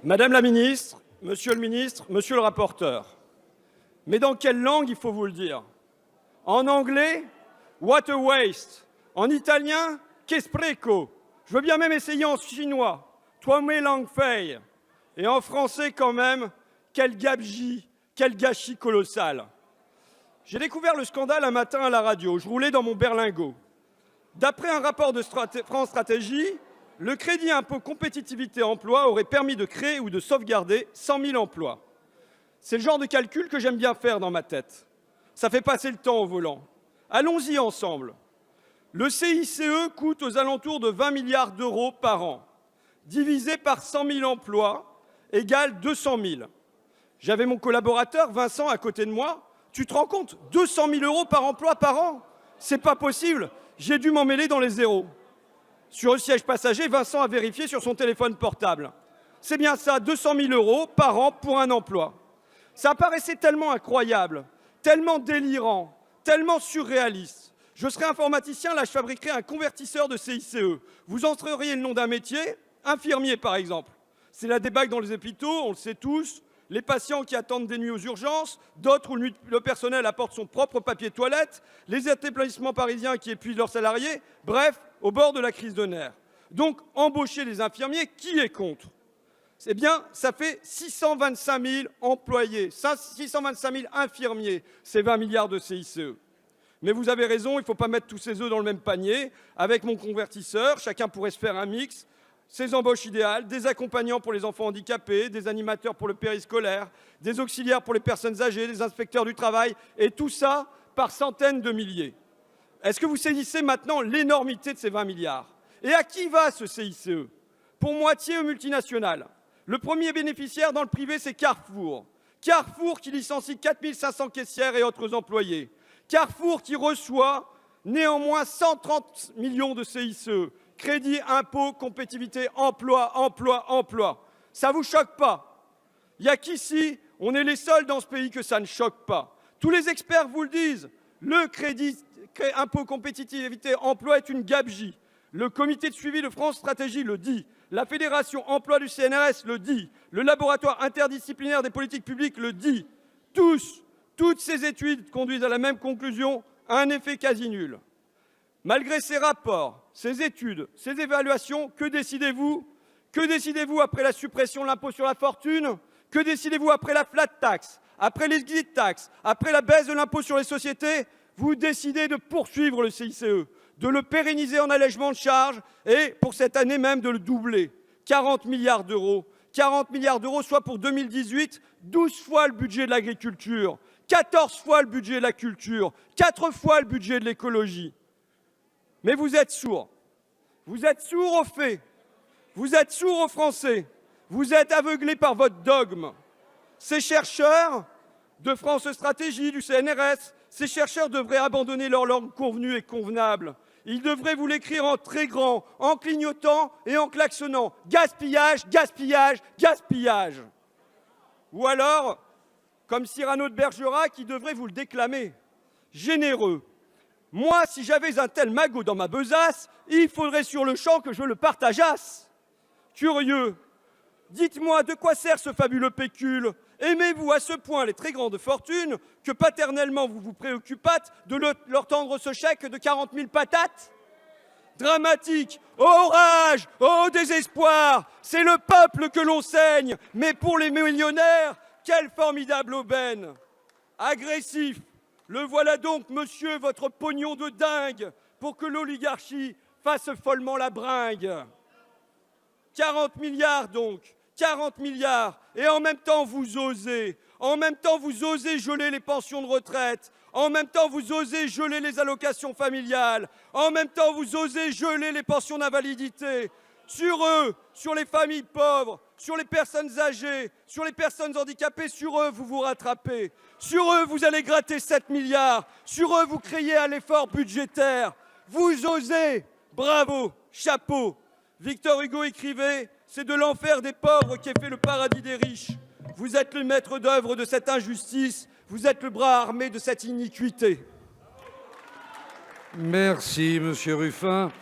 Madame la ministre, monsieur le ministre, monsieur le rapporteur, mais dans quelle langue il faut vous le dire? En anglais, what a waste. En italien, che spreco. Je veux bien même essayer en chinois, toi me langue fei. Et en français quand même, quel gabegie, quel gâchis colossal. J'ai découvert le scandale un matin à la radio, je roulais dans mon berlingot. D'après un rapport de France Stratégie, le crédit impôt compétitivité emploi aurait permis de créer ou de sauvegarder 100 000 emplois. C'est le genre de calcul que j'aime bien faire dans ma tête. Ça fait passer le temps au volant. Allons-y ensemble. Le CICE coûte aux alentours de 20 milliards d'euros par an. Divisé par 100 000 emplois égale 200 000. J'avais mon collaborateur Vincent à côté de moi. Tu te rends compte? 200 000 euros par emploi par an? C'est pas possible. J'ai dû m'en mêler dans les zéros. Sur le siège passager, Vincent a vérifié sur son téléphone portable. C'est bien ça, 200 000 euros par an pour un emploi. Ça paraissait tellement incroyable, tellement délirant, tellement surréaliste. Je serais informaticien, là je fabriquerais un convertisseur de CICE. Vous entreriez le nom d'un métier, infirmier par exemple. C'est la débâcle dans les hôpitaux, on le sait tous. Les patients qui attendent des nuits aux urgences, d'autres où le personnel apporte son propre papier toilette, les établissements parisiens qui épuisent leurs salariés, bref, au bord de la crise de nerfs. Donc, embaucher les infirmiers, qui est contre? Eh bien, ça fait 625 000 employés, 625 000 infirmiers, c'est 20 milliards de CICE. Mais vous avez raison, il ne faut pas mettre tous ses œufs dans le même panier. Avec mon convertisseur, chacun pourrait se faire un mix. Ces embauches idéales, des accompagnants pour les enfants handicapés, des animateurs pour le périscolaire, des auxiliaires pour les personnes âgées, des inspecteurs du travail, et tout ça par centaines de milliers. Est-ce que vous saisissez maintenant l'énormité de ces 20 milliards? Et à qui va ce CICE? Pour moitié aux multinationales. Le premier bénéficiaire dans le privé, c'est Carrefour. Carrefour qui licencie 4 500 caissières et autres employés. Carrefour qui reçoit néanmoins 130 millions de CICE. Crédit, impôt, compétitivité, emploi, emploi, emploi. Ça vous choque pas? Il n'y a qu'ici, on est les seuls dans ce pays que ça ne choque pas. Tous les experts vous le disent. Le crédit, impôt, compétitivité, emploi est une gabegie. Le comité de suivi de France Stratégie le dit. La fédération emploi du CNRS le dit. Le laboratoire interdisciplinaire des politiques publiques le dit. Toutes ces études conduisent à la même conclusion, un effet quasi nul. Malgré ces rapports, ces études, ces évaluations, que décidez-vous? Que décidez-vous après la suppression de l'impôt sur la fortune? Que décidez-vous après la flat tax, après les guides tax, après la baisse de l'impôt sur les sociétés? Vous décidez de poursuivre le CICE, de le pérenniser en allègement de charges et pour cette année même de le doubler. 40 milliards d'euros. 40 milliards d'euros, soit pour 2018, 12 fois le budget de l'agriculture, 14 fois le budget de la culture, 4 fois le budget de l'écologie. Mais vous êtes sourds. Vous êtes sourds aux faits. Vous êtes sourds aux Français. Vous êtes aveuglés par votre dogme. Ces chercheurs de France Stratégie, du CNRS, ces chercheurs devraient abandonner leur langue convenue et convenable. Ils devraient vous l'écrire en très grand, en clignotant et en klaxonnant. Gaspillage, gaspillage, gaspillage. Ou alors, comme Cyrano de Bergerac, qui devrait vous le déclamer. Généreux. Moi, si j'avais un tel magot dans ma besace, il faudrait sur le champ que je le partageasse. Curieux. Dites-moi, de quoi sert ce fabuleux pécule? Aimez-vous à ce point les très grandes fortunes que paternellement vous vous préoccupâtes de leur tendre ce chèque de 40 000 patates? Dramatique. Orage, oh désespoir. C'est le peuple que l'on saigne. Mais pour les millionnaires, quelle formidable aubaine. Agressif. Le voilà donc, monsieur, votre pognon de dingue, pour que l'oligarchie fasse follement la bringue. 40 milliards donc, 40 milliards, et en même temps vous osez geler les pensions de retraite, en même temps vous osez geler les allocations familiales, en même temps vous osez geler les pensions d'invalidité. Sur eux, sur les familles pauvres, sur les personnes âgées, sur les personnes handicapées, sur eux, vous vous rattrapez. Sur eux, vous allez gratter 7 milliards. Sur eux, vous criez à l'effort budgétaire. Vous osez. Bravo. Chapeau. Victor Hugo écrivait « C'est de l'enfer des pauvres qui est fait le paradis des riches ». Vous êtes le maître d'œuvre de cette injustice. Vous êtes le bras armé de cette iniquité. Merci, monsieur Ruffin.